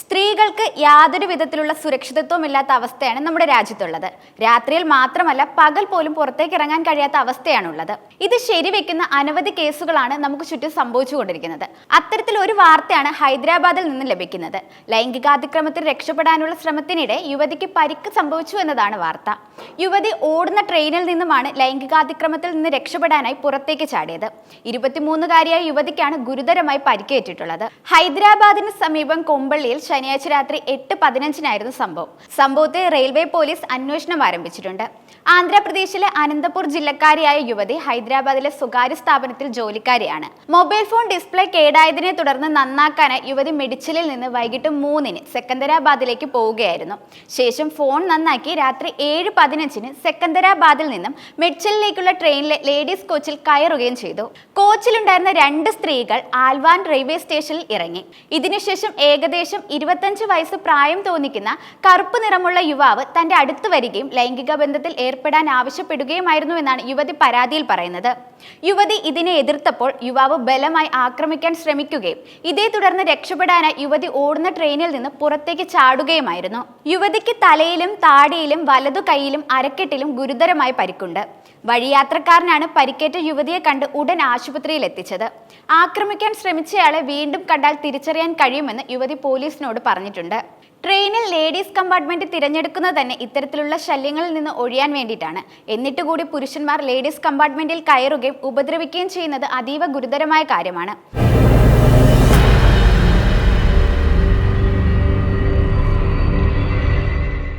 സ്ത്രീകൾക്ക് യാതൊരു വിധത്തിലുള്ള സുരക്ഷിതത്വമില്ലാത്ത അവസ്ഥയാണ് നമ്മുടെ രാജ്യത്തുള്ളത്. രാത്രിയിൽ മാത്രമല്ല പകൽ പോലും പുറത്തേക്ക് ഇറങ്ങാൻ കഴിയാത്ത അവസ്ഥയാണുള്ളത്. ഇത് ശരിവെക്കുന്ന അനവധി കേസുകളാണ് നമുക്ക് ചുറ്റും സംഭവിച്ചുകൊണ്ടിരിക്കുന്നത്. അത്തരത്തിൽ ഒരു വാർത്തയാണ് ഹൈദരാബാദിൽ നിന്ന് ലഭിക്കുന്നത്. ലൈംഗികാതിക്രമത്തിൽ രക്ഷപ്പെടാനുള്ള ശ്രമത്തിനിടെ യുവതിക്ക് പരിക്ക് സംഭവിച്ചു എന്നതാണ് വാർത്ത. യുവതി ഓടുന്ന ട്രെയിനിൽ നിന്നുമാണ് ലൈംഗികാതിക്രമത്തിൽ നിന്ന് രക്ഷപ്പെടാനായി പുറത്തേക്ക് ചാടിയത്. 23-കാരിയായ യുവതിക്കാണ് ഗുരുതരമായി പരിക്കേറ്റിട്ടുള്ളത്. ഹൈദരാബാദിന് സമീപം കൊമ്പള്ളിയിൽ ശനിയാഴ്ച രാത്രി 8:15 സംഭവത്തിൽ റെയിൽവേ പോലീസ് അന്വേഷണം ആരംഭിച്ചിട്ടുണ്ട്. ആന്ധ്രാപ്രദേശിലെ അനന്തപൂർ ജില്ലക്കാരിയായ യുവതി ഹൈദരാബാദിലെ സ്വകാര്യ സ്ഥാപനത്തിൽ ജോലിക്കാരിയാണ്. മൊബൈൽ ഫോൺ ഡിസ്പ്ലേ കേടായതിനെ തുടർന്ന് നന്നാക്കാനായി യുവതി മെഡിച്ചിലിൽ നിന്ന് വൈകിട്ട് 3-ന് സെക്കന്ദരാബാദിലേക്ക് പോവുകയായിരുന്നു. ശേഷം ഫോൺ നന്നാക്കി രാത്രി 7:15-ന് സെക്കന്ദരാബാദിൽ നിന്നും മെഡിച്ചിലിലേക്കുള്ള ട്രെയിനിലെ ലേഡീസ് കോച്ചിൽ കയറുകയും ചെയ്തു. കോച്ചിലുണ്ടായിരുന്ന 2 സ്ത്രീകൾ ആൽവാൻ റെയിൽവേ സ്റ്റേഷനിൽ ഇറങ്ങി. ഇതിനുശേഷം ഏകദേശം 25 വയസ്സ് പ്രായം തോന്നിക്കുന്ന കറുപ്പ് നിറമുള്ള യുവാവ് തന്റെ അടുത്ത് വരികയും ലൈംഗിക ബന്ധത്തിൽ ഏർപ്പെടാൻ ആവശ്യപ്പെടുകയുമായിരുന്നു എന്നാണ് യുവതി പരാതിയിൽ പറയുന്നത്. യുവതി ഇതിനെ എതിർത്തപ്പോൾ യുവാവ് ബലമായി ആക്രമിക്കാൻ ശ്രമിക്കുകയും ഇതേ തുടർന്ന് രക്ഷപ്പെടാനായി യുവതി ഓടുന്ന ട്രെയിനിൽ നിന്ന് പുറത്തേക്ക് ചാടുകയുമായിരുന്നു. യുവതിക്ക് തലയിലും താടിയിലും വലതു കൈയിലും അരക്കെട്ടിലും ഗുരുതരമായി പരിക്കുണ്ട്. വഴിയാത്രക്കാരനാണ് പരിക്കേറ്റ യുവതിയെ കണ്ട് ഉടൻ ആശുപത്രിയിൽ എത്തിച്ചത്. ആക്രമിക്കാൻ ശ്രമിച്ചയാളെ വീണ്ടും കണ്ടാൽ തിരിച്ചറിയാൻ കഴിയുമെന്ന് യുവതി പോലീസിനോട് പറഞ്ഞിട്ടുണ്ട്. ട്രെയിനിൽ ലേഡീസ് കമ്പാർട്ട്മെന്റ് തിരഞ്ഞെടുക്കുന്നത് തന്നെ ഇത്തരത്തിലുള്ള ശല്യങ്ങളിൽ നിന്ന് ഒഴിയാൻ വേണ്ടിയിട്ടാണ്. എന്നിട്ട് കൂടി പുരുഷന്മാർ ലേഡീസ് കമ്പാർട്ട്മെന്റിൽ കയറുകയും ഉപദ്രവിക്കുകയും ചെയ്യുന്നത് അതീവ ഗുരുതരമായ കാര്യമാണ്.